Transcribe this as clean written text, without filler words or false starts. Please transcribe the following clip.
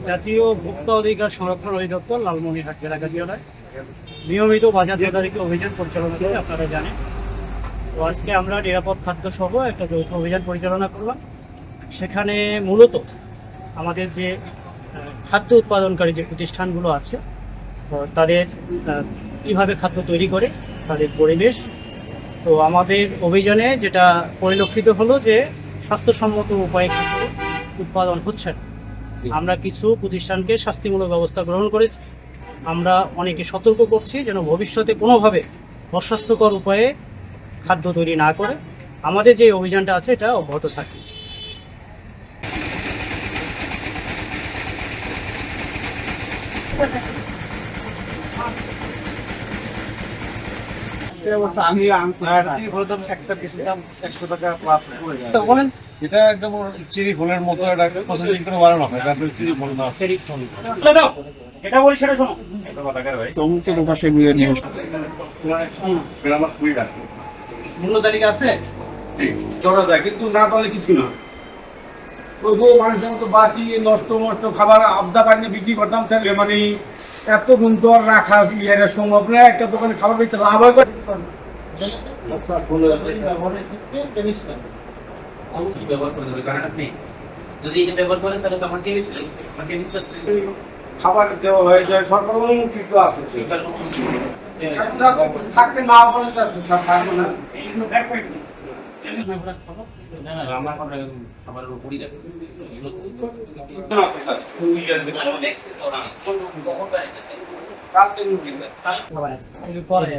জাতীয় ভোক্তা অধিকার সংরক্ষণ অধিদপ্তর লালমনিরহাট জেলা কার্যালয় নিয়মিত বাজার তদারকি অভিযান পরিচালনা করে আপনারা জানেন। তো আজকে আমরা নিরাপদ খাদ্য সহ একটা যৌথ অভিযান পরিচালনা করলাম। সেখানে মূলত আমাদের যে খাদ্য উৎপাদনকারী যে প্রতিষ্ঠানগুলো আছে তো তাদের কীভাবে খাদ্য তৈরি করে তাদের পরিবেশ। তো আমাদের অভিযানে যেটা পরিলক্ষিত হলো যে স্বাস্থ্যসম্মত উপায়ে খাদ্য উৎপাদন হচ্ছে না। আমরা কিছু প্রতিষ্ঠানকে শাস্তিমূলক ব্যবস্থা গ্রহণ করেছি। আমরা অনেকে সতর্ক করছি যেন ভবিষ্যতে কোনোভাবে অস্বাস্থ্যকর উপায়ে খাদ্য তৈরি না করে আমাদের যে অভিযানটা আছে এটা অব্যাহত থাকে। আমি একটা পিসের দাম 100 টাকা প্লাস পড়ে যায়। বলেন এটা একদম চিনি ফলের মতো একটা প্রসেসিং করে বানানো হয়, তারপরে চিনি ফল না আসে। এটা বলি সেটা শোনো। সমুদ্রের পাশে মিলে নিয়ে মূল্য তালিকা আছে ধরা যায়, কিন্তু না পারলে কিছু না। ওই গো মানুষের মতো বাসি নষ্ট নষ্ট খাবার আবদা পানি বিক্রি করতাম, তাহলে মানে এত গুণ তো আর রাখা ইয়ের সম্ভব না। একটা দোকানে খাবার বেচতে লাভ হয়। খাবার দেওয়া হয়ে যায়, সরকার অনুমোদিত আছে। থাকতে না বলে থাকবে না। খাবারের উপরই পরে